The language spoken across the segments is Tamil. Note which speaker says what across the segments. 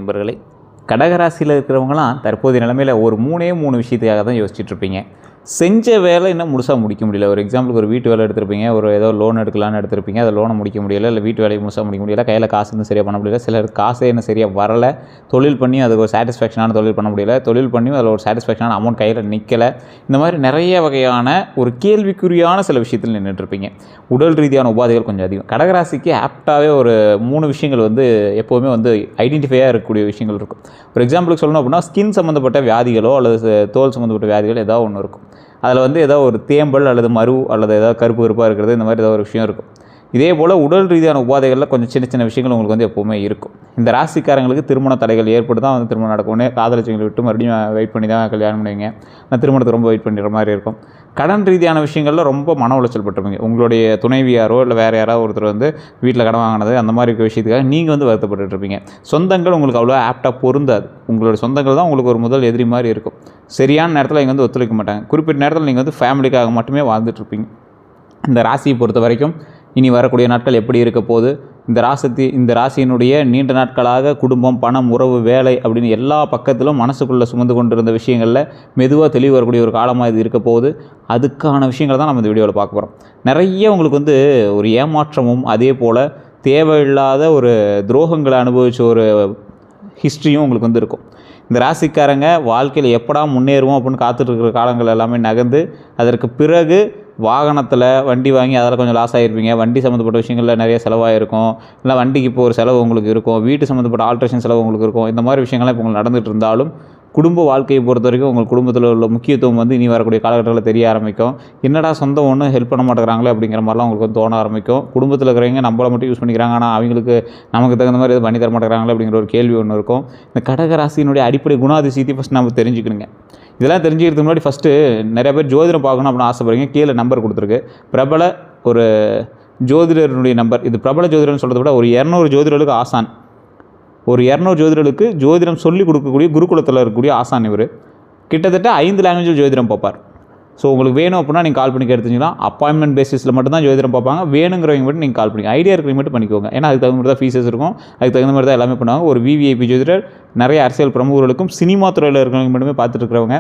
Speaker 1: நண்பர்களே, கடகராசியில் இருக்கிறவங்களாம் தற்போதைய நிலைமையில் ஒரு 3 விஷயத்துக்காக தான் யோசிச்சுட்ருப்பீங்க. செஞ்ச வேலை இன்னும் முழுசாக முடிக்க முடியல. ஒரு எக்ஸாம்பிளுக்கு ஒரு வீட்டு வேலை எடுத்திருப்பீங்க, ஒரு ஏதோ லோன் எடுக்கலான்னு எடுத்திருப்பீங்க, அதை லோனை முடிக்க முடியலை, இல்லை வீட்டு வேலையை முழுசாக முடிக்க முடியல, கையில் காசு இன்னும் சரியாக பண்ண முடியல, சிலர் காசே இன்னும் சரியாக வரலை, தொழில் பண்ணி அதுக்கு ஒரு சாட்டிஸ்ஃபேக்ஷனான தொழில் பண்ண முடியல, தொழில் பண்ணி அதில் ஒரு சாட்டிஸ்ஃபேக்ஷனான அமௌண்ட் கையில் நிற்கலை. இந்த மாதிரி நிறைய வகையான ஒரு கேள்விக்குறியான சில விஷயத்தில் நின்றுட்டுருப்பீங்க. உடல் ரீதியான உபாதைகள் கொஞ்சம் அதிகம். கடகராசிக்கு ஆப்டாகவே ஒரு 3 விஷயங்கள் எப்போவுமே ஐடென்டிஃபையாக இருக்கக்கூடிய விஷயங்கள் இருக்கும். ஒரு எக்ஸாம்பிளுக்கு சொல்லணும் அப்படின்னா, ஸ்கின் சம்மந்தப்பட்ட வியாதிகளோ அல்லது தோல் சம்மந்தப்பட்ட வியாதிகள் ஏதாவது ஒன்று இருக்கும். அதில் ஏதோ ஒரு தேம்பல் அல்லது மரு அல்லது ஏதாவது கருப்பாக இருக்கிறது, இந்த மாதிரி ஏதோ ஒரு விஷயம் இருக்கும். இதே போல் உடல் ரீதியான உபாதைகளில் கொஞ்சம் சின்ன விஷயங்கள் உங்களுக்கு எப்போவுமே இருக்கும். இந்த ராசிக்காரங்களுக்கு திருமண தடைகள் ஏற்பட்டு தான் திருமணம் நடக்கும். காதலிச்சவங்களை விட்டு மறுபடியும் வெயிட் பண்ணி தான் கல்யாணம் பண்ணுவீங்க. நான் திருமணத்துக்கு ரொம்ப வெயிட் பண்ணுற மாதிரி இருக்கும். கடன் ரீதியான விஷயங்களில் ரொம்ப மன உளைச்சல் பட்டுருப்பீங்க. உங்களுடைய துணைவியாரோ இல்லை வேறு யாராவது ஒருத்தர் வீட்டில் கடன் வாங்கினது அந்த மாதிரி விஷயத்துக்காக நீங்கள் வருத்தப்பட்டுருப்பீங்க. சொந்தங்கள் உங்களுக்கு அவ்வளோ ஆப்டாக பொருந்தாது. உங்களுடைய சொந்தங்கள் தான் உங்களுக்கு ஒரு முதல் எதிரி மாதிரி இருக்கும். சரியான நேரத்தில் இங்கே ஒத்துழைக்க மாட்டாங்க. குறிப்பிட்ட நேரத்தில் நீங்கள் ஃபேமிலிக்காக மட்டுமே வாழ்ந்துட்டுருப்பீங்க. இந்த ராசியை பொறுத்த வரைக்கும் இனி வரக்கூடிய நாட்கள் எப்படி இருக்க போகுது, இந்த ராசியினுடைய நீண்ட நாட்களாக குடும்பம், பணம், உறவு, வேலை அப்படின்னு எல்லா பக்கத்திலும் மனசுக்குள்ளே சுமந்து கொண்டிருந்த விஷயங்களில் மெதுவாக தெளிவு வரக்கூடிய ஒரு காலமாக இது இருக்க போகுது. அதுக்கான விஷயங்களை தான் நம்ம இந்த வீடியோவில் பார்க்க போகிறோம். நிறைய உங்களுக்கு ஒரு ஏமாற்றமும் அதே போல் தேவையில்லாத ஒரு துரோகங்களை அனுபவித்த ஒரு ஹிஸ்ட்ரியும் உங்களுக்கு இருக்கும். இந்த ராசிக்காரங்க வாழ்க்கையில் எப்படா முன்னேறுவோம் அப்படின்னு காத்துட்ருக்கிற காலங்கள் எல்லாமே நகர்ந்து அதற்கு பிறகு வாகனத்தில் வண்டி வாங்கி அதில் கொஞ்சம் லாஸ் ஆகிருப்பீங்க. வண்டி சம்மந்தப்பட்ட விஷயங்களில் நிறைய செலவாயிருக்கும். இல்லை வண்டிக்கு இப்போ ஒரு செலவு உங்களுக்கு இருக்கும். வீட்டு சம்மந்தப்பட்ட ஆல்ட்ரேஷன் செலவு உங்களுக்கு இருக்கும். இந்த மாதிரி விஷயங்கள்லாம் இப்போ உங்களுக்கு நடந்துகிட்டு இருந்தாலும் குடும்ப வாழ்க்கையை பொறுத்த வரைக்கும் உங்கள் குடும்பத்தில் உள்ள முக்கியத்துவம் இனி வரக்கூடிய காலகட்டத்தில் தெரிய ஆரம்பிக்கும். என்னடா சொந்தம் ஒன்றும் ஹெல்ப் பண்ண மாட்டேங்கிறாங்களே அப்படிங்கிற மாதிரிலாம் உங்களுக்கு தோண ஆரம்பிக்கும். குடும்பத்தில் இருக்கிறவங்க நம்மளை மட்டும் யூஸ் பண்ணிக்கிறாங்க, ஆனால் அவங்களுக்கு நமக்கு தகுந்த மாதிரி எதுவும் பண்ணி தர மாட்டேங்கிறாங்களே அப்படிங்கிற ஒரு கேள்வி ஒன்று இருக்கும். இந்த கடகராசியினுடைய அடிப்படை குணாதிசயத்தை ஃபஸ்ட் நம்ம தெரிஞ்சுக்கணுங்க. இதெல்லாம் தெரிஞ்சுக்கிறதுக்கு முன்னாடி ஃபஸ்ட்டு நிறைய பேர் ஜோதிடம் பார்க்கணும் அப்படின்னு ஆசைப்படுறீங்க. கீழே நம்பர் கொடுத்துருக்கு. பிரபல ஒரு ஜோதிடருடைய நம்பர். இது பிரபல ஜோதிடர்னு சொல்கிறத விட ஒரு 200 ஜோதிடர்களுக்கு ஆசான். ஒரு 200 ஜோதிடர்களுக்கு ஜோதிடம் சொல்லிக் கொடுக்கக்கூடிய குருகுலத்தில் இருக்கக்கூடிய ஆசான் இவர். கிட்டத்தட்ட 5 லாங்குவேஜில் ஜோதிடம் பார்ப்பார். ஸோ உங்களுக்கு வேணும் அப்படின்னா நீங்கள் கால் பண்ணி எடுத்துக்கலாம். அப்பாயின்மெண்ட் பேசிஸில் மட்டும்தான் ஜோதிடம் பார்ப்பாங்க. வேணுங்கிறவங்க மட்டும் நீங்கள் கால் பண்ணி ஐடியா இருக்கிறவங்க மட்டும் பண்ணிக்கோங்க. ஏன்னா அதுக்கு தகுந்த மாதிரி தான் ஃபீஸஸ் இருக்கும். அதுக்கு தகுந்த மாதிரி தான் எல்லாமே பண்ணுவாங்க. ஒரு விவிஐபி ஜோதிடர் நிறைய அரசியல் பிரமுகர்களுக்கும் சினிமா துறையில் இருக்கிறவங்க மட்டுமே பார்த்துட்டு இருக்கிறவங்க.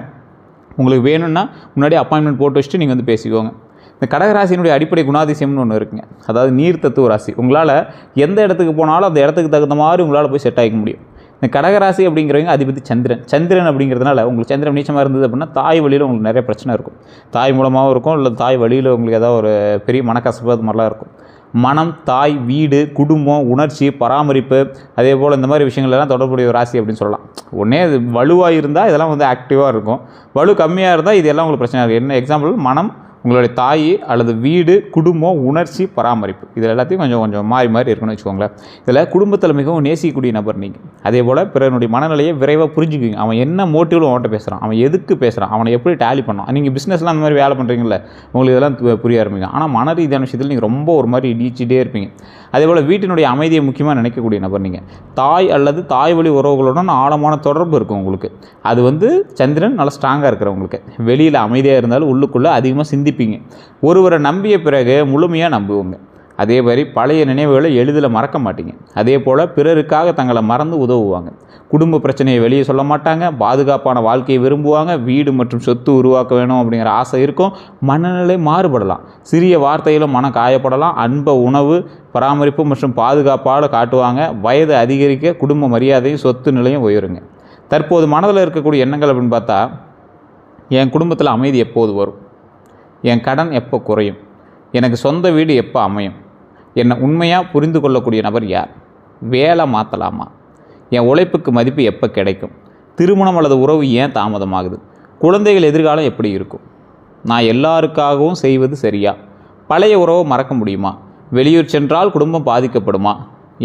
Speaker 1: உங்களுக்கு வேணும்னா முன்னாடி அப்பாயின்மெண்ட் போட்டு வச்சுட்டு நீங்கள் பேசிக்கோங்க. இந்த கடகராசியினுடைய அடிப்படை குணாதிசயம்னு ஒன்று இருக்குங்க. அதாவது நீர் தத்துவ ராசி. உங்களால் எந்த இடத்துக்கு போனாலும் அந்த இடத்துக்கு தகுந்த மாதிரி உங்களால் போய் செட் ஆகிக்க முடியும். இந்த கடகராசி அப்படிங்கிறவங்க அதிபதி சந்திரன் அப்படிங்கிறதுனால உங்களுக்கு சந்திரன் நீச்சமாக இருந்தது அப்படின்னா தாய் வழியில் உங்களுக்கு நிறைய பிரச்சனை இருக்கும். தாய் மூலமாகவும் இருக்கும், இல்லை தாய் வழியில் உங்களுக்கு ஏதாவது ஒரு பெரிய மனக்கசப்பு அது மாதிரிலாம் இருக்கும். மனம், தாய், வீடு, குடும்பம், உணர்ச்சி, பராமரிப்பு, அதே போல் இந்த மாதிரி விஷயங்கள்லாம் தொடர்புடைய ஒரு ராசி அப்படின்னு சொல்லலாம். ஒன்றே அது வலுவாக இருந்தால் இதெல்லாம் ஆக்டிவாக இருக்கும். வலு கம்மியாக இருந்தால் இது எல்லாம் உங்களுக்கு பிரச்சனை இருக்குது. என்ன எக்ஸாம்பிள், மனம், உங்களுடைய தாய் அல்லது வீடு, குடும்பம், உணர்ச்சி, பராமரிப்பு, இதில் எல்லாத்தையும் கொஞ்சம் மாறி இருக்கணும்னு வச்சுக்கோங்களேன். இதில் குடும்பத்தில் மிகவும் நேசிக்கக்கூடிய நபர் நீங்கள். அதே போல் பிறனுடைய மனநிலையை விரைவாக புரிஞ்சுக்குவீங்க. அவன் என்ன மோட்டிவில் அவன்கிட்ட பேசுகிறான், அவன் எதுக்கு பேசுகிறான், அவனை எப்படி டேலி பண்ணான். நீங்கள் பிஸ்னஸ்லாம் அந்த மாதிரி வேலை பண்ணுறீங்களே, உங்களுக்கு இதெல்லாம் புரிய ஆரம்பிங்க. ஆனால் மன ரீதியான விஷயத்தில் நீங்கள் ரொம்ப ஒரு மாதிரி இடிச்சிட்டே இருப்பீங்க. அதே போல் வீட்டினுடைய அமைதியை முக்கியமாக நினைக்கக்கூடிய நபர் நீங்கள். தாய் அல்லது தாய் வழி உறவுகளுடன் ஆழமான தொடர்பு இருக்கும் உங்களுக்கு. அது சந்திரன் நல்லா ஸ்ட்ராங்காக இருக்கிறவங்களுக்கு. வெளியில் அமைதியாக இருந்தாலும் உள்ளுக்குள்ளே அதிகமாக சிந்திப்பீங்க. ஒருவரை நம்பிய பிறகு முழுமையாக நம்புவோங்க. அதே மாதிரி பழைய நினைவுகளை எளிதில் மறக்க மாட்டீங்க. அதே போல் பிறருக்காக தங்களை மறந்து உதவுவாங்க. குடும்ப பிரச்சனையை வெளியே சொல்ல மாட்டாங்க. பாதுகாப்பான வாழ்க்கையை விரும்புவாங்க. வீடு மற்றும் சொத்து உருவாக்க வேணும் அப்படிங்கிற ஆசை இருக்கும். மனநிலை மாறுபடலாம். சிறிய வார்த்தையிலும் மனம் காயப்படலாம். அன்பை, உணவு, பராமரிப்பு மற்றும் பாதுகாப்பால் காட்டுவாங்க. வயது அதிகரிக்க குடும்ப மரியாதையும் சொத்து நிலையும் உயருங்க. தற்போது மனதில் இருக்கக்கூடிய எண்ணங்கள் அப்படின்னு பார்த்தா, என் குடும்பத்தில் அமைதி எப்போது வரும், என் கடன் எப்போ குறையும், எனக்கு சொந்த வீடு எப்போ அமையும், என்னை உண்மையாக புரிந்து கொள்ளக்கூடிய நபர் யார், வேலை மாற்றலாமா, என் உழைப்புக்கு மதிப்பு எப்போ கிடைக்கும், திருமணம் அல்லது உறவு ஏன் தாமதமாகுது, குழந்தைகள் எதிர்காலம் எப்படி இருக்கும், நான் எல்லாருக்காகவும் செய்வது சரியா, பழைய உறவை மறக்க முடியுமா, வெளியூர் சென்றால் குடும்பம் பாதிக்கப்படுமா,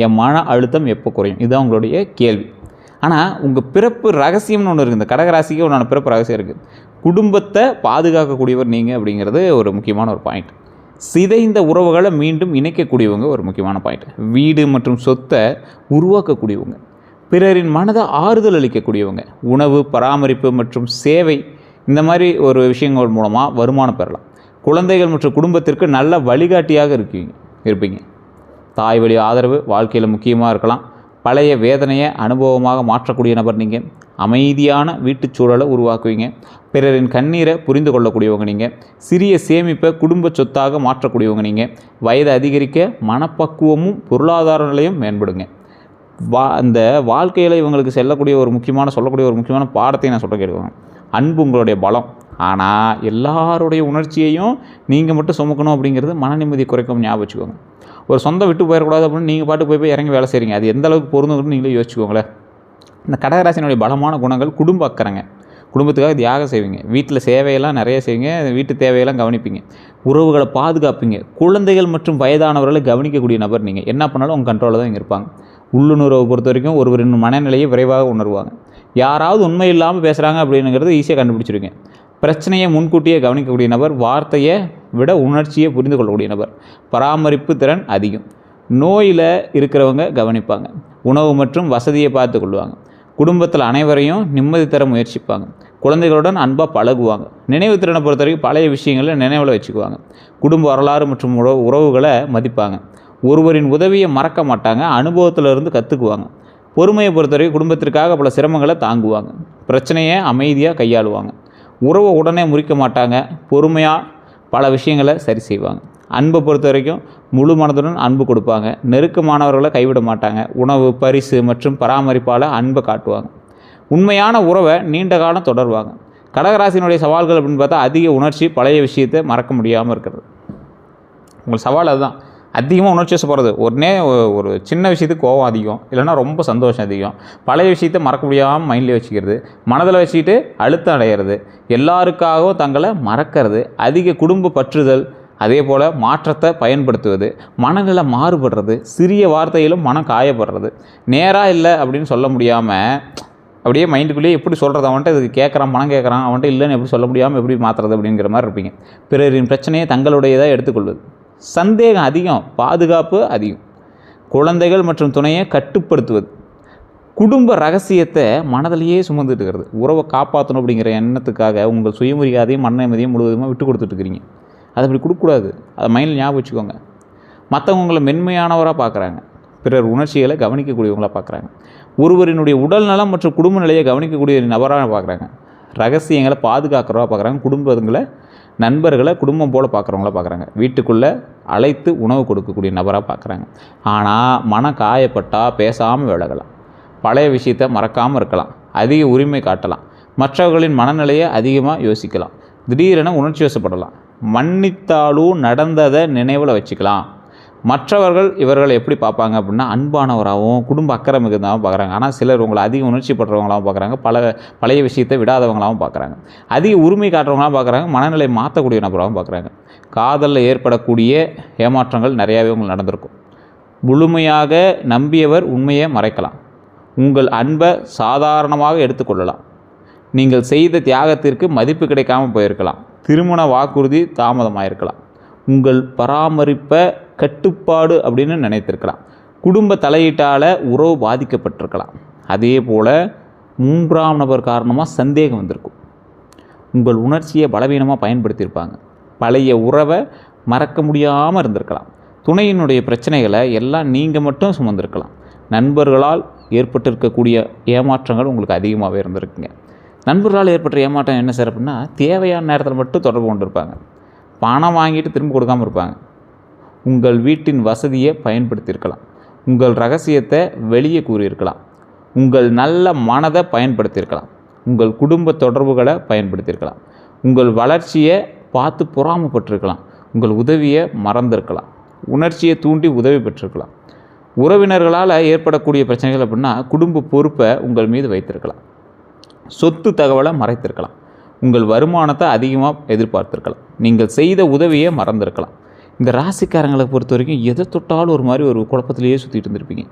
Speaker 1: என் மன அழுத்தம் எப்போ குறையும். இதுதான் உங்களுடைய கேள்வி. ஆனால் உங்கள் பிறப்பு ரகசியம்னு ஒன்று இருக்குது. இந்த கடகராசிக்கு ஒன்றான பிறப்பு ரகசியம் இருக்குது. குடும்பத்தை பாதுகாக்கக்கூடியவர் நீங்கள் அப்படிங்கிறது ஒரு முக்கியமான ஒரு பாயிண்ட். சிதைந்த உறவுகளை மீண்டும் இணைக்கக்கூடியவங்க ஒரு முக்கியமான பாயிண்ட். வீடு மற்றும் சொத்தை உருவாக்கக்கூடியவங்க. பிறரின் மனதை ஆறுதல் அளிக்கக்கூடியவங்க. உணவு, பராமரிப்பு மற்றும் சேவை, இந்த மாதிரி ஒரு விஷயங்கள் மூலமாக வருமானம் பெறலாம். குழந்தைகள் மற்றும் குடும்பத்திற்கு நல்ல வழிகாட்டியாக இருப்பீங்க. தாய் வழி ஆதரவு வாழ்க்கையில் முக்கியமாக இருக்கலாம். பழைய வேதனையை அனுபவமாக மாற்றக்கூடிய நபர் நீங்கள். அமைதியான வீட்டுச் சூழலை உருவாக்குவீங்க. பிறரின் கண்ணீரை புரிந்து கொள்ளக்கூடியவங்க நீங்கள். சிறிய சேமிப்பை குடும்ப சொத்தாக மாற்றக்கூடியவங்க நீங்கள். வயது அதிகரிக்க மனப்பக்குவமும் பொருளாதார நிலையும் மேம்படுங்க. அந்த வாழ்க்கையில் இவங்களுக்கு சொல்லக்கூடிய ஒரு முக்கியமான பாடத்தை நான் சொல்ல கேட்குவேன். அன்பு உங்களுடைய பலம். ஆனால் எல்லாருடைய உணர்ச்சியையும் நீங்கள் மட்டும் சுமக்கணும் அப்படிங்கிறது மன நிம்மதி குறைக்கும். ஞாபகம் வச்சுக்கோங்க. ஒரு சொந்தம் விட்டு போயிடக்கூடாது அப்படின்னு நீங்கள் பாட்டு போய் இறங்கி வேலை செய்கிறீங்க. அது எந்த அளவுக்கு பொருந்துன்னு நீங்களே யோசிச்சுக்கோங்களேன். இந்த கடகராசினுடைய பலமான குணங்கள் குடும்ப அக்கறைங்க. குடும்பத்துக்காக தியாகம் செய்வீங்க. வீட்டில் சேவையெல்லாம் நிறைய செய்வீங்க. வீட்டு தேவையெல்லாம் கவனிப்பீங்க. உறவுகளை பாதுகாப்பீங்க. குழந்தைகள் மற்றும் வயதானவர்களை கவனிக்கக்கூடிய நபர் நீங்கள். என்ன பண்ணாலும் உங்கள் கண்ட்ரோலில் தான் இங்கே இருப்பாங்க. உள்ளுணர்வை பொறுத்த வரைக்கும் ஒருவரின் மனநிலையை விரைவாக உணர்வாங்க. யாராவது உண்மை இல்லாமல் பேசுகிறாங்க அப்படிங்கிறது ஈஸியாக கண்டுபிடிச்சிருங்க. பிரச்சனையை முன்கூட்டியே கவனிக்கக்கூடிய நபர். வார்த்தையை விட உணர்ச்சியை புரிந்து கொள்ளக்கூடிய நபர். பராமரிப்பு திறன் அதிகம். நோயில் இருக்கிறவங்க கவனிப்பாங்க. உணவு மற்றும் வசதியை பார்த்து கொள்வாங்க. குடும்பத்தில் அனைவரையும் நிம்மதி தர முயற்சிப்பாங்க. குழந்தைகளுடன் அன்பாக பழகுவாங்க. நினைவு திறனை பொறுத்த வரைக்கும் பழைய விஷயங்களை நினைவில் வச்சுக்குவாங்க. குடும்ப வரலாறு மற்றும் உறவுகளை மதிப்பாங்க. ஒருவரின் உதவியை மறக்க மாட்டாங்க. அனுபவத்திலிருந்து கற்றுக்குவாங்க. பொறுமையை பொறுத்தவரைக்கும் குடும்பத்திற்காக பல சிரமங்களை தாங்குவாங்க. பிரச்சனையை அமைதியாக கையாளுவாங்க. உறவை உடனே முறிக்க மாட்டாங்க. பொறுமையாக பல விஷயங்களை சரி செய்வாங்க. அன்பை பொறுத்த வரைக்கும் முழு மனதுடன் அன்பு கொடுப்பாங்க. நெருக்கமானவர்களை கைவிட மாட்டாங்க. உணவு, பரிசு மற்றும் பராமரிப்பால் அன்பை காட்டுவாங்க. உண்மையான உறவை நீண்ட காலம் தொடர்வாங்க. கடகராசினுடைய சவால்கள் அப்படின்னு பார்த்தா அதிக உணர்ச்சி, பழைய விஷயத்தை மறக்க முடியாமல் இருக்கிறது. உங்கள் சவால் அதுதான். அதிகமாக உணர்ச்சி வசப்படுறது. ஒரு சின்ன விஷயத்துக்கு கோபம் அதிகம், இல்லைனா ரொம்ப சந்தோஷம் அதிகம். பழைய விஷயத்தை மறக்க முடியாமல் மைண்ட்லேயே வச்சுக்கிறது. மனதில் வச்சுக்கிட்டு அழுத்தம் அடைகிறது. எல்லாருக்காகவும் தங்களை மறக்கிறது. அதிக குடும்ப பற்றுதல். அதே போல் மாற்றத்தை பயன்படுத்துவது. மனநிலை மாறுபடுறது. சிறிய வார்த்தையிலும் மனம் காயப்படுறது. நேராக இல்லை அப்படின்னு சொல்ல முடியாமல் அப்படியே மைண்டுக்குள்ளேயே எப்படி சொல்கிறது, அவன்கிட்ட இதுக்கு கேட்குறான், மனம் கேட்குறான், அவன்கிட்ட இல்லைன்னு எப்படி சொல்ல முடியாமல் எப்படி மாற்றுறது அப்படிங்கிற மாதிரி இருப்பீங்க. பிறரின் பிரச்சனையை தங்களுடையதாக எடுத்துக்கொள்வது. சந்தேகம் அதிகம், பாதுகாப்பு அதிகம். குழந்தைகள் மற்றும் துணையை கட்டுப்படுத்துவது. குடும்ப ரகசியத்தை மனதிலேயே சுமந்துட்டு இருக்கிறது. உறவை காப்பாற்றணும் அப்படிங்கிற எண்ணத்துக்காக உங்கள் சுயமரியாதையும் மனநிம்மதியும் முழுவதுமாக விட்டு கொடுத்துட்ருக்கிறீங்க. அதை அப்படி கொடுக்கக்கூடாது. அதை மைண்டில் ஞாபகம் வச்சுக்கோங்க. மற்றவங்களை மென்மையானவராக பார்க்குறாங்க. பிறர் உணர்ச்சிகளை கவனிக்கக்கூடியவங்களாக பார்க்குறாங்க. ஒருவரினுடைய உடல் நலம் மற்றும் குடும்ப நிலையை கவனிக்கக்கூடிய நபராக பார்க்குறாங்க. ரகசியங்களை பாதுகாக்கிறவா பார்க்குறாங்க. குடும்பங்களை, நண்பர்களை குடும்பம் போல் பார்க்குறவங்கள பார்க்குறாங்க. வீட்டுக்குள்ளே அழைத்து உணவு கொடுக்கக்கூடிய நபராக பார்க்குறாங்க. ஆனால் மன காயப்பட்டால் பேசாமல் விலகலாம். பழைய விஷயத்தை மறக்காமல் இருக்கலாம். அதிக உரிமை காட்டலாம். மற்றவர்களின் மனநிலையை அதிகமாக யோசிக்கலாம். திடீரென உணர்ச்சி வசப்படலாம். மன்னித்தாலும் நடந்ததை நினைவில் வச்சுக்கலாம். மற்றவர்கள் இவர்கள் எப்படி பார்ப்பாங்க அப்படின்னா அன்பானவராகவும் குடும்ப அக்கறை மிகுந்தாகவும் பார்க்குறாங்க. ஆனால் சிலர் உங்களை அதிக உணர்ச்சி படுறவங்களாகவும் பார்க்குறாங்க. பழைய விஷயத்தை விடாதவங்களாகவும் பார்க்குறாங்க. அதிக உரிமை காட்டுறவங்களாகவும் பார்க்குறாங்க. மனநிலை மாற்றக்கூடிய நபராகவும் பார்க்குறாங்க. காதலில் ஏற்படக்கூடிய ஏமாற்றங்கள் நிறையாவே உங்களுக்கு நடந்திருக்கும். முழுமையாக நம்பியவர் உண்மையை மறைக்கலாம். உங்கள் அன்பை சாதாரணமாக எடுத்துக்கொள்ளலாம். நீங்கள் செய்த தியாகத்திற்கு மதிப்பு கிடைக்காமல் போயிருக்கலாம். திருமண வாக்குறுதி தாமதமாயிருக்கலாம். உங்கள் பராமரிப்பை கட்டுப்பாடு அப்படின்னு நினைத்திருக்கலாம். குடும்ப தலையீட்டால் உறவு பாதிக்கப்பட்டிருக்கலாம். அதே போல் 3ஆம் நபர் காரணமாக சந்தேகம் வந்திருக்கும். உங்கள் உணர்ச்சியை பலவீனமாக பயன்படுத்தியிருப்பாங்க. பழைய உறவை மறக்க முடியாமல் இருந்திருக்கலாம். துணையினுடைய பிரச்சனைகளை எல்லாம் நீங்கள் மட்டும் சுமந்திருக்கலாம். நண்பர்களால் ஏற்பட்டிருக்கக்கூடிய ஏமாற்றங்கள் உங்களுக்கு அதிகமாகவே இருந்திருக்குங்க. நண்பர்களால் ஏற்பட்ட ஏமாற்றம் என்ன சார் அப்படின்னா, தேவையான நேரத்தில் மட்டும் தொடர்பு கொண்டிருப்பாங்க. பணம் வாங்கிட்டு திரும்ப கொடுக்காமல் இருப்பாங்க. உங்கள் வீட்டின் வசதியை பயன்படுத்தியிருக்கலாம். உங்கள் ரகசியத்தை வெளியே கூறியிருக்கலாம். உங்கள் நல்ல மனதை பயன்படுத்தியிருக்கலாம். உங்கள் குடும்ப தொடர்புகளை பயன்படுத்தியிருக்கலாம். உங்கள் வளர்ச்சியை பார்த்து பொறாமைப்பட்டிருக்கலாம். உங்கள் உதவியை மறந்திருக்கலாம். உணர்ச்சியை தூண்டி உதவி பெற்றிருக்கலாம். உறவினர்களால் ஏற்படக்கூடிய பிரச்சனைகள் அப்படின்னா குடும்ப பொறுப்பை உங்கள் மீது வைத்திருக்கலாம். சொத்து தகவலை மறைத்திருக்கலாம். உங்கள் வருமானத்தை அதிகமாக எதிர்பார்த்திருக்கலாம். நீங்கள் செய்த உதவியை மறந்திருக்கலாம். இந்த ராசிக்காரங்களை பொறுத்த வரைக்கும் எதை தொட்டாலும் ஒரு மாதிரி ஒரு குழப்பத்திலேயே சுற்றிட்டு இருந்திருப்பீங்க.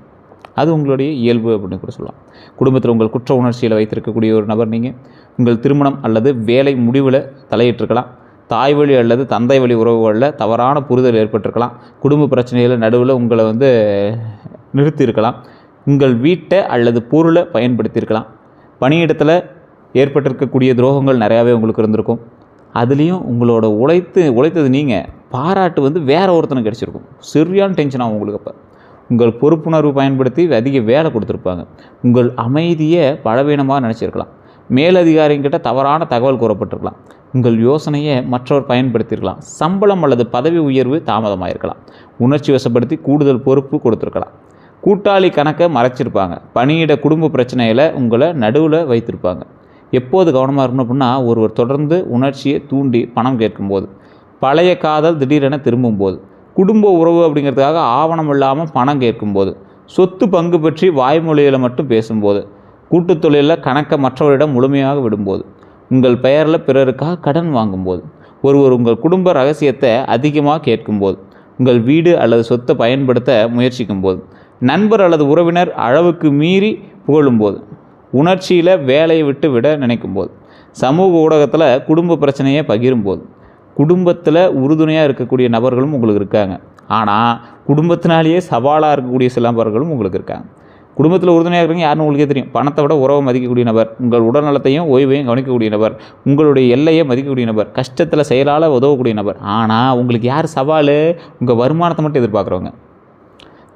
Speaker 1: அது உங்களுடைய இயல்பு அப்படின்னு கூட சொல்லலாம். குடும்பத்தில் உங்கள் குற்ற உணர்ச்சியில் வைத்திருக்கக்கூடிய ஒரு நபர் நீங்கள். உங்கள் திருமணம் அல்லது வேலை முடிவில் தலையிட்டிருக்கலாம். தாய் வழி அல்லது தந்தை வழி உறவுகளில் தவறான புரிதல் ஏற்பட்டிருக்கலாம். குடும்ப பிரச்சனைகளை நடுவில் உங்களை நிறுத்தியிருக்கலாம். உங்கள் வீட்டை அல்லது பொருளை பயன்படுத்தியிருக்கலாம். பணியிடத்தில் ஏற்பட்டிருக்கக்கூடிய துரோகங்கள் நிறையாவே உங்களுக்கு இருந்திருக்கும். அதுலேயும் உங்களோட உழைத்தது நீங்கள் பாராட்டு வேறு ஒருத்தனுக்கு கிடச்சிருக்கும். சரியான டென்ஷன் ஆகும் உங்களுக்கு. அப்போ உங்கள் பொறுப்புணர்வு பயன்படுத்தி அதிக வேலை கொடுத்துருப்பாங்க. உங்கள் அமைதியை பலவீனமாக நினச்சிருக்கலாம். மேலதிகாரிங்கிட்ட தவறான தகவல் கூறப்பட்டிருக்கலாம். உங்கள் யோசனையை மற்றவர் பயன்படுத்தியிருக்கலாம். சம்பளம் அல்லது பதவி உயர்வு தாமதமாயிருக்கலாம். உணர்ச்சி வசப்படுத்தி கூடுதல் பொறுப்பு கொடுத்துருக்கலாம். கூட்டாளி கணக்கை மறைச்சிருப்பாங்க. பணியிட குடும்ப பிரச்சனையில் உங்களை நடுவில் வைத்திருப்பாங்க. எப்போது கவனமாக இருக்கணும் அப்படின்னா, ஒருவர் தொடர்ந்து உணர்ச்சியை தூண்டி பணம் கேட்கும்போது, பழைய காதல் திடீரென திரும்பும்போது, குடும்ப உறவு அப்படிங்கிறதுக்காக ஆவணம் இல்லாமல் பணம் கேட்கும்போது, சொத்து பங்கு பற்றி வாய்மொழியில் மட்டும் பேசும்போது, கூட்டுத் தொழிலில் கணக்கை மற்றவரிடம் முழுமையாக விடும்போது, உங்கள் பெயரில் பிறருக்காக கடன் வாங்கும்போது, ஒருவர் உங்கள் குடும்ப ரகசியத்தை அதிகமாக கேட்கும்போது, உங்கள் வீடு அல்லது சொத்தை பயன்படுத்த முயற்சிக்கும்போது, நண்பர் அல்லது உறவினர் அளவுக்கு மீறி புகழும்போது, உணர்ச்சியில் வேலையை விட்டு விட நினைக்கும்போது, சமூக ஊடகத்தில் குடும்ப பிரச்சனையை பகிரும்போது, குடும்பத்தில் உறுதுணையாக இருக்கக்கூடிய நபர்களும் உங்களுக்கு இருக்காங்க. ஆனால் குடும்பத்தினாலேயே சவாலாக இருக்கக்கூடிய சில நபர்களும் உங்களுக்கு இருக்காங்க. குடும்பத்தில் உறுதுணையாக இருக்கிறவங்க யாருன்னு உங்களுக்கே தெரியும். பணத்தை விட உறவை மதிக்கக்கூடிய நபர், உங்கள் உடல்நலத்தையும் ஓய்வையும் கவனிக்கக்கூடிய நபர், உங்களுடைய எல்லையை மதிக்கக்கூடிய நபர், கஷ்டத்தில் செயலால் உதவக்கூடிய நபர். ஆனால் உங்களுக்கு யார் சவால்? உங்கள் வருமானத்தை மட்டும் எதிர்பார்க்குறவங்க,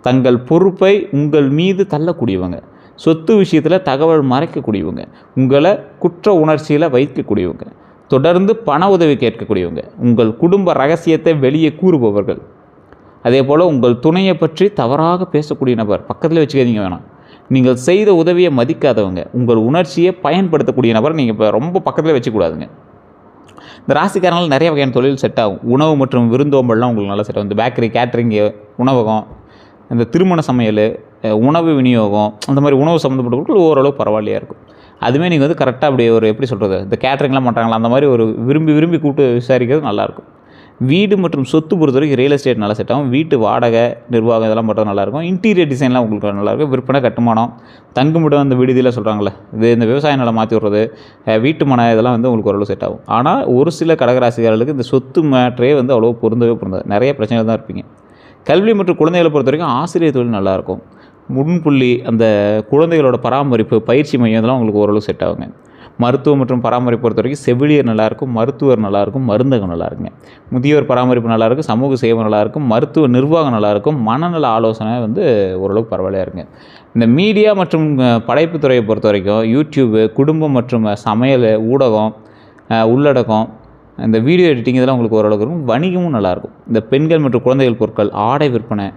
Speaker 1: தங்கள் பொறுப்பை உங்கள் மீது தள்ளக்கூடியவங்க, சொத்து விஷயத்தில் தகவல் மறைக்கக்கூடியவங்க, உங்களை குற்ற உணர்ச்சியில் வைக்கக்கூடியவங்க, தொடர்ந்து பண உதவி கேட்கக்கூடியவங்க, உங்கள் குடும்ப ரகசியத்தை வெளியே கூறுபவர்கள். அதே போல் உங்கள் துணையை பற்றி தவறாக பேசக்கூடிய நபர் பக்கத்தில் வச்சுக்காதீங்க, வேணாம். நீங்கள் செய்த உதவியை மதிக்காதவங்க, உங்கள் உணர்ச்சியை பயன்படுத்தக்கூடிய நபர் நீங்கள் இப்போ ரொம்ப பக்கத்தில் வச்சுக்கூடாதுங்க. இந்த ராசிக்காரனால் நிறைய வகையான தொழில் செட் ஆகும். உணவு மற்றும் விருந்தோம்பல்லாம் உங்களுக்கு நல்லா செட் ஆகும். இந்த பேக்கரி, கேட்ரிங்கு, உணவகம், இந்த திருமண சமையல், உணவு விநியோகம், அந்த மாதிரி உணவு சம்மந்தப்பட்ட பொருட்கள் ஓரளவு பரவாயில்லையாக இருக்கும். அதுவுமே நீங்கள் வந்து கரெக்டாக அப்படி ஒரு எப்படி சொல்கிறது, இந்த கேட்ரிங்லாம் பண்ணுறாங்களா அந்த மாதிரி ஒரு விரும்பி கூட்டு விசாரிக்கிறது நல்லாயிருக்கும். வீடு மற்றும் சொத்து பொறுத்த வரைக்கும் ரியல் எஸ்டேட் நல்லா செட் ஆகும். வீட்டு வாடகை, நிர்வாகம் இதெல்லாம் பண்ணுறது நல்லாயிருக்கும். இன்டீரியர் டிசைன்லாம் உங்களுக்கு நல்லாயிருக்கும். விற்பனை, கட்டுமானம், தங்குமிடம், அந்த விடுதியில் சொல்கிறாங்களே, இந்த விவசாய நிலம் மாற்றி விடுறது, வீட்டு மனை, இதெல்லாம் வந்து உங்களுக்கு ஓரளவு செட் ஆகும். ஆனால் ஒரு சில கடகராசிக்காரர்களுக்கு இந்த சொத்து மேட்டரே வந்து அவ்வளோ பொருந்தாது. நிறைய பிரச்சனைகள் தான் இருப்பீங்க. கல்வி மற்றும் குழந்தைகளை பொறுத்த வரைக்கும் ஆசிரியர் தொழில் நல்லாயிருக்கும். முன்புள்ளி, அந்த குழந்தைகளோட பராமரிப்பு, பயிற்சி மையம், இதெல்லாம் உங்களுக்கு ஓரளவு செட் ஆகுங்க. மருத்துவம் மற்றும் பராமரிப்பு பொறுத்த வரைக்கும் செவிலியர் நல்லாயிருக்கும், மருத்துவர் நல்லாயிருக்கும், மருந்தகம் நல்லாயிருக்குங்க. முதியோர் பராமரிப்பு நல்லாயிருக்கும், சமூக சேவை நல்லாயிருக்கும், மருத்துவ நிர்வாகம் நல்லாயிருக்கும், மனநல ஆலோசனை வந்து ஓரளவுக்கு பரவாயில்லையாக இருக்குங்க. இந்த மீடியா மற்றும் படைப்பு துறையை பொறுத்த வரைக்கும் யூடியூப்பு, குடும்பம் மற்றும் சமையல், ஊடகம், உள்ளடக்கம், இந்த வீடியோ எடிட்டிங், இதெல்லாம் உங்களுக்கு ஓரளவுக்கு இருக்கும். வணிகமும் நல்லாயிருக்கும். இந்த பெண்கள் மற்றும் குழந்தைகள் பொருட்கள், ஆடை விற்பனை,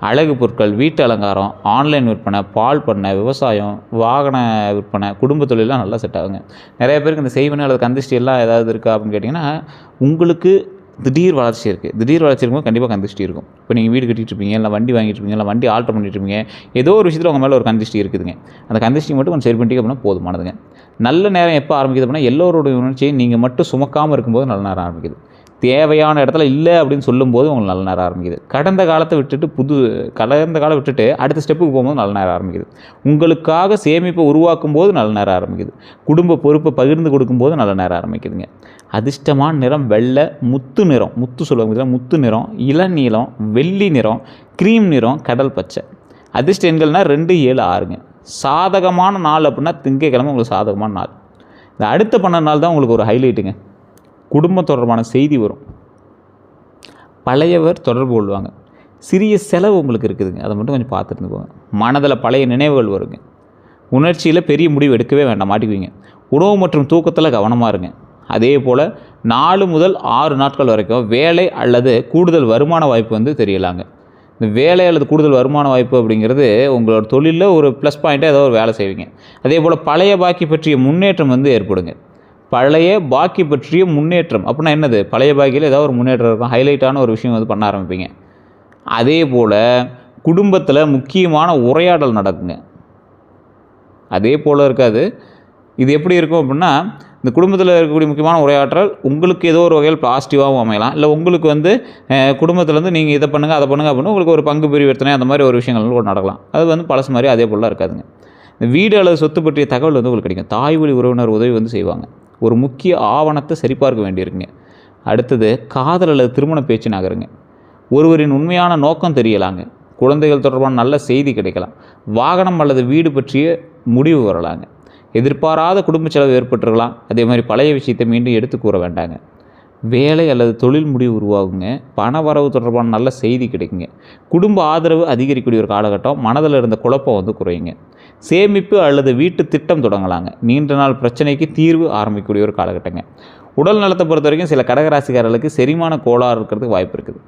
Speaker 1: அழகு பொருட்கள், வீட்டு அலங்காரம், ஆன்லைன் விற்பனை, பால் பண்ணை, விவசாயம், வாகன விற்பனை, குடும்ப தொழிலெலாம் நல்லா செட் ஆகுங்க. நிறைய பேருக்கு இந்த செய்வனை அல்லது கந்திஷ்டி எல்லாம் ஏதாவது இருக்கா அப்படின்னு கேட்டிங்கன்னா, உங்களுக்கு திடீர் வளர்ச்சி இருக்குது. திடீர் வளர்ச்சி இருக்கும்போது கண்டிப்பாக கந்திஷ்டி இருக்கும். இப்போ நீங்கள் வீடு கட்டிகிட்டு இருப்பீங்க, இல்லை வண்டி வாங்கிட்டு இருப்பீங்க, இல்லை வண்டி ஆல்டர் பண்ணிட்டு இருப்பீங்க, ஏதோ ஒரு விஷயத்தில் உங்கள் மேலே ஒரு கந்திஷ்டி இருக்குதுங்க. அந்த கந்திஷ்டி மட்டும் கொஞ்சம் சரி பண்ணிட்டீங்க அப்படின்னா போதுமானதுங்க. நல்ல நேரம் எப்போ ஆரம்பிக்குது அப்படின்னா, எல்லோருடைய உணர்ச்சியை நீங்கள் மட்டும் சுமக்காமல் இருக்கும்போது நல்ல நேரம் ஆரம்பிக்குது. தேவையான இடத்துல இல்லை அப்படின்னு சொல்லும்போது உங்களுக்கு நல்ல நேரம் ஆரம்பிக்குது. கடந்த காலம் விட்டுட்டு அடுத்த ஸ்டெப்புக்கு போகும்போது நல்ல நேரம் ஆரம்பிக்குது. உங்களுக்காக சேமிப்பை உருவாக்கும் போது நல்ல நேரம் ஆரம்பிக்குது. குடும்ப பொறுப்பை பகிர்ந்து கொடுக்கும்போது நல்ல நேரம் ஆரம்பிக்குதுங்க. அதிர்ஷ்டமான நிறம் வெள்ளை, முத்து நிறம், முத்து சொல்லுவாங்க, முத்து நிறம், இளநீலம், வெள்ளி நிறம், க்ரீம் நிறம், கடல் பச்சை. அதிர்ஷ்ட எண்கள்னால் 2, 7, 6ங்க. சாதகமான நாள் அப்படின்னா திங்கட்கிழமை உங்களுக்கு சாதகமான நாள். இந்த அடுத்த 12 நாள் தான் உங்களுக்கு ஒரு ஹைலைட்டுங்க. குடும்ப தொடர்பான செய்தி வரும், பழையவர் தொடர்பு கொள்வாங்க, சிறிய செலவு உங்களுக்கு இருக்குதுங்க, அதை மட்டும் கொஞ்சம் பார்த்துட்டு போங்க. மனதில் பழைய நினைவுகள் வருங்க. உணர்ச்சியில் பெரிய முடிவு எடுக்கவே வேண்டாம், மாட்டிக்குவீங்க. உணவு மற்றும் தூக்கத்தில் கவனமாக இருங்க. அதே போல் 4 முதல் 6 நாட்கள் வரைக்கும் வேலை அல்லது கூடுதல் வருமான வாய்ப்பு வந்து தெரியலாங்க. இந்த வேலை அல்லது கூடுதல் வருமான வாய்ப்பு அப்படிங்கிறது உங்களோட தொழிலில் ஒரு ப்ளஸ் பாயிண்ட்டாக ஏதோ ஒரு வேலை செய்வீங்க. அதே போல் பழைய பாக்கி பற்றிய முன்னேற்றம் வந்து ஏற்படுங்க. பழைய பாக்கி பற்றிய முன்னேற்றம் அப்படின்னா என்னது? பழைய பாக்கியில் ஏதாவது ஒரு முன்னேற்றம் இருக்கும், ஹைலைட்டான ஒரு விஷயம் வந்து பண்ண ஆரம்பிப்பீங்க. அதே போல் குடும்பத்தில் முக்கியமான உரையாடல் நடக்குங்க. அதே போல் இருக்காது, இது எப்படி இருக்கும் அப்படின்னா, இந்த குடும்பத்தில் இருக்கக்கூடிய முக்கியமான உரையாற்றல் உங்களுக்கு ஏதோ ஒரு வகையில் பாசிட்டிவாகவும் அமையலாம். இல்லை உங்களுக்கு வந்து குடும்பத்துலேருந்து நீங்கள் இதை பண்ணுங்கள் அதை பண்ணுங்கள் அப்படின்னு உங்களுக்கு ஒரு பங்கு பரிவர்த்தனை அந்த மாதிரி ஒரு விஷயங்கள் கூட நடக்கலாம். அது வந்து பழசு மாதிரி அதே போல் இருக்காதுங்க. இந்த வீடு அல்லது சொத்து பற்றிய தகவல் வந்து உங்களுக்கு கிடைக்கும். தாய் வழி உறவினர் உதவி வந்து செய்வாங்க. ஒரு முக்கிய ஆவணத்தை சரிபார்க்க வேண்டியிருக்குங்க. அடுத்தது காதல் அல்லது திருமண பேச்சு நகருங்க. ஒருவரின் உண்மையான நோக்கம் தெரியலாங்க. குழந்தைகள் தொடர்பான நல்ல செய்தி கிடைக்கலாம். வாகனம் அல்லது வீடு பற்றிய முடிவு வரலாங்க. எதிர்பாராத குடும்ப செலவு ஏற்பட்டுருக்கலாம். அதே மாதிரி பழைய விஷயத்தை மீண்டும் எடுத்து கூற வேண்டாங்க. வேலை அல்லது தொழில் முடிவு உருவாகுங்க. பண வரவு தொடர்பான நல்ல செய்தி கிடைக்குங்க. குடும்ப ஆதரவு அதிகரிக்கக்கூடிய ஒரு காலகட்டம். மனதில் இருந்த குழப்பம் வந்து குறையுங்க. சேமிப்பு அல்லது வீட்டு திட்டம் தொடங்கலாங்க. நீண்ட நாள் பிரச்சனைக்கு தீர்வு ஆரம்பிக்கக்கூடிய ஒரு காலகட்டங்க. உடல் நலத்தை பொறுத்த வரைக்கும் சில கடகராசிக்காரர்களுக்கு செரிமான கோளாறு இருக்கிறதுக்கு வாய்ப்பு இருக்குது.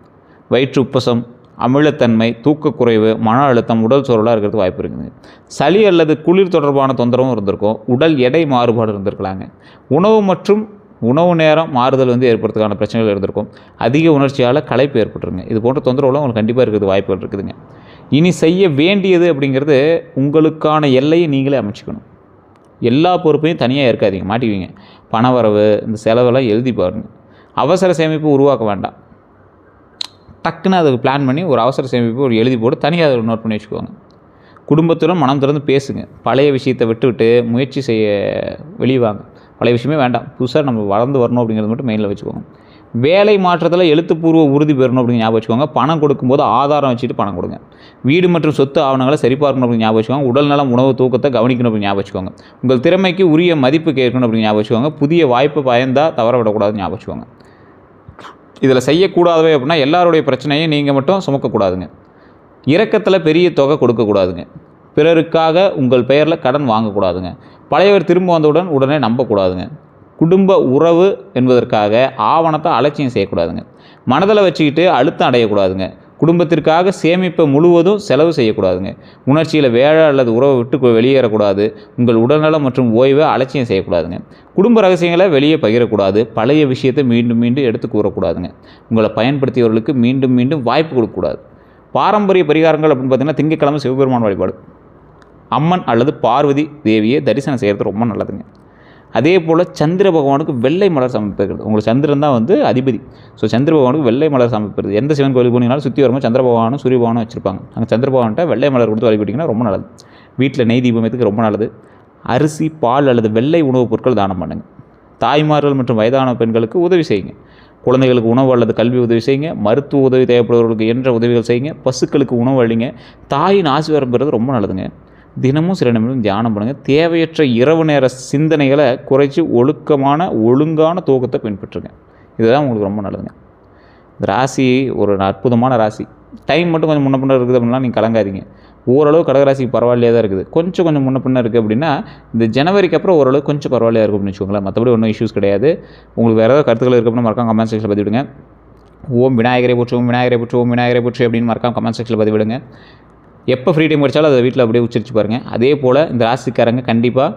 Speaker 1: வயிற்று உப்பசம், அமிலத்தன்மை, தூக்கக்குறைவு, மன அழுத்தம், உடல் சோர்வலாக இருக்கிறதுக்கு வாய்ப்பு இருக்குதுங்க. சளி அல்லது குளிர் தொடர்பான தொந்தரவும் இருந்திருக்கும். உடல் எடை மாறுபாடு இருந்திருக்கலாங்க. உணவு மற்றும் உணவு நேரம் மாறுதல் வந்து ஏற்படுறதுக்கான பிரச்சனைகள் இருந்திருக்கும். அதிக உணர்ச்சியால் களைப்பு ஏற்பட்டுருங்க. இது போன்ற தொந்தரவுலாம் உங்களுக்கு கண்டிப்பாக இருக்கிறது வாய்ப்புகள் இருக்குதுங்க. இனி செய்ய வேண்டியது அப்படிங்கிறது உங்களுக்கான எல்லையை நீங்களே அமைச்சிக்கணும். எல்லா பொறுப்பையும் தனியாக இருக்காதீங்க, மாட்டிக்குவீங்க. பணவரவு, இந்த செலவெல்லாம் எழுதி பாருங்க. அவசர சேமிப்பு உருவாக்க வேண்டாம். டக்குன்னு அதுக்கு பிளான் பண்ணி ஒரு அவசர சேமிப்பு ஒரு எழுதி போட்டு தனியாக அதை நோட் பண்ணி வச்சுக்கோங்க. குடும்பத்துடன் மனம் திறந்து பேசுங்க. பழைய விஷயத்தை விட்டுவிட்டு முயற்சி செய்ய வெளியே வாங்க. பழைய விஷயமே வேண்டாம், புதுசாக நம்ம வளர்ந்து வரணும் அப்படிங்கிறது மட்டும் மெயினில் வச்சுக்கோங்க. வேலை மாற்றத்தில் எழுத்துப்பூர்வ உறுதி பெறணும் அப்படின்னு ஞாபகம் வச்சுக்கோங்க. பணம் கொடுக்கும்போது ஆதாரம் வச்சுட்டு பணம் கொடுங்க. வீடு மற்றும் சொத்து ஆவணங்களை சரிபார்க்கணும் அப்படின்னு ஞாபகம் வச்சுக்கோங்க. உடல்நலம், உணவு, தூக்கத்தை கவனிக்கணும் அப்படின்னு ஞாபகம் வச்சுக்கோங்க. உங்கள் திறமைக்கு உரிய மதிப்பு கேட்கணும் அப்படின்னு ஞாபகம் வச்சுக்கோங்க. புதிய வாய்ப்பு பயந்தால் தவற விடக்கூடாதுன்னு ஞாபகம் வச்சுக்கோங்க. இதில் செய்யக்கூடாதவே அப்படின்னா எல்லாருடைய பிரச்சனையும் நீங்கள் மட்டும் சுமக்கக்கூடாதுங்க. இரக்கத்தில் பெரிய தொகை கொடுக்கக்கூடாதுங்க. பிறருக்காக உங்கள் பெயரில் கடன் வாங்கக்கூடாதுங்க. பழையவர் திரும்ப வந்தவுடன் உடனே நம்பக்கூடாதுங்க. குடும்ப உறவு என்பதற்காக ஆவணத்தை அலட்சியம் செய்யக்கூடாதுங்க. மனதில் வச்சுக்கிட்டு அழுத்தம் அடையக்கூடாதுங்க. குடும்பத்திற்காக சேமிப்பை முழுவதும் செலவு செய்யக்கூடாதுங்க. உணர்ச்சியில் வேலை அல்லது உறவை விட்டு வெளியேறக்கூடாது. உங்கள் உடல்நலம் மற்றும் ஓய்வை அலட்சியம் செய்யக்கூடாதுங்க. குடும்ப ரகசியங்களை வெளியே பகிரக்கூடாது. பழைய விஷயத்தை மீண்டும் மீண்டும் எடுத்து கூறக்கூடாதுங்க. உங்களை பயன்படுத்தியவர்களுக்கு மீண்டும் மீண்டும் வாய்ப்பு கொடுக்கக்கூடாது. பாரம்பரிய பரிகாரங்கள் அப்படின்னு பார்த்திங்கன்னா திங்கட்கிழமை சிவபெருமான் வழிபாடு, அம்மன் அல்லது பார்வதி தேவியை தரிசனம் செய்கிறது ரொம்ப நல்லதுங்க. அதே போல் சந்திர பகவானுக்கு வெள்ளை மலர் சமர்ப்பிக்கிறது. உங்களுக்கு சந்திரன் தான் வந்து அதிபதி. ஸோ சந்திர பகவானுக்கு வெள்ளை மலர் சமர்ப்பிக்கிறது. எந்த சிவன் கோயிலுக்கு போனீங்கனாலும் சுற்றி வரும்போது சந்திர பகவானும் சூரிய பகவானும் வச்சுருப்பாங்க. அங்கே சந்திர பகவான்கிட்ட வெள்ளை மலர் கொடுத்து வழிபட்டிங்கன்னா ரொம்ப நல்லது. வீட்டில் நெய் தீபம் ஏற்றுக்கு ரொம்ப நல்லது. அரிசி, பால் அல்லது வெள்ளை உணவுப் பொருட்கள் தானம் பண்ணுங்கள். தாய்மார்கள் மற்றும் வயதான பெண்களுக்கு உதவி செய்யுங்க. குழந்தைகளுக்கு உணவு அல்லது கல்வி உதவி செய்யுங்க. மருத்துவ உதவி தேவைப்படுபவர்களுக்கு என்ற உதவிகள் செய்யுங்க. பசுக்களுக்கு உணவு அளிங்க. தாயின் ஆசீர்வாதம் பெறுறது ரொம்ப நல்லதுங்க. தினமும் சில நிமிடம் தியானம் பண்ணுங்கள். தேவையற்ற இரவு நேர சிந்தனைகளை குறைச்சி ஒழுங்கான தூக்கத்தை பின்பற்றுங்க. இதுதான் உங்களுக்கு ரொம்ப நல்லதுங்க. இந்த ராசி ஒரு அற்புதமான ராசி. டைம் மட்டும் கொஞ்சம் முன்ன பின்ன இருக்குது அப்படின்னா நீங்கள் கலங்காதீங்க. ஓரளவு கடகராசிக்கு பரவாயில்லையாக தான் இருக்குது. கொஞ்சம் முன்ன பின்ன இருக்குது அப்படின்னா இந்த ஜனவரிக்கு அப்புறம் ஓரளவு கொஞ்சம் பரவாயில்லையாக இருக்கும் அப்படின்னு வச்சுக்கோங்களேன். மற்றபடி ஒன்றும் இஷ்யூஸ் கிடையாது. உங்களுக்கு வேறு ஏதாவது கருத்துக்கள் இருக்குது அப்படின்னா மறக்காம கமெண்ட் செக்ஷனில் பதிவிடுங்க. ஓம் விநாயகரை போற்றி, ஓம் விநாயகரை போற்றி, ஓம் விநாயகரை போற்றி அப்படின்னு மறக்காம கமெண்ட் செக்ஷனில் பதிவிடுங்க. எப்போ ஃப்ரீ டைம் கிடைச்சாலும் அதை வீட்டில் அப்படியே உச்சரித்து பாருங்கள். அதே போல் இந்த ராசிக்காரங்க கண்டிப்பாக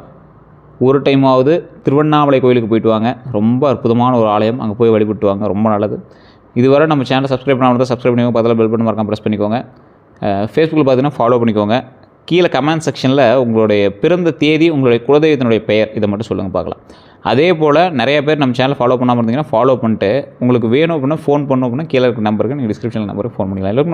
Speaker 1: ஒரு டைமாவது திருவண்ணாமலை கோயிலுக்கு போயிட்டு வாங்க. ரொம்ப அற்புதமான ஒரு ஆலயம், அங்கே போய் வழிபட்டு வாங்க, ரொம்ப நல்லது. இதுவரை நம்ம சேனலை சப்ஸ்கிரைப் பண்ணாமல் சப்ஸ்கிரைப் பண்ணிக்கோங்க. பதில் பெல் பட்டன் மறக்காம ப்ரெஸ் பண்ணிக்கோங்க. ஃபேஸ்புக்கில் பார்த்தீங்கன்னா ஃபாலோ பண்ணிக்கோங்க. கீழே கமெண்ட் செக்ஷனில் உங்களுடைய பிறந்த தேதி, உங்களுடைய குலதெய்வத்தினுடைய பெயர் இதை மட்டும் சொல்லுங்கள் பார்க்கலாம். அதே போல் நிறைய பேர் நம்ம சேனல் ஃபாலோ பண்ணாமல் இருந்தீங்கன்னா ஃபாலோ பண்ணிட்டு உங்களுக்கு வேணும் அப்படின்னா ஃபோன் பண்ணணும் அப்படின்னா கீழே இருக்க நம்பருக்கு நீங்கள் டிஸ்கிரிப்ஷனில் நம்பருக்கு ஃபோன் பண்ணிக்கலாம். எல்லாருக்கும் நன்றி.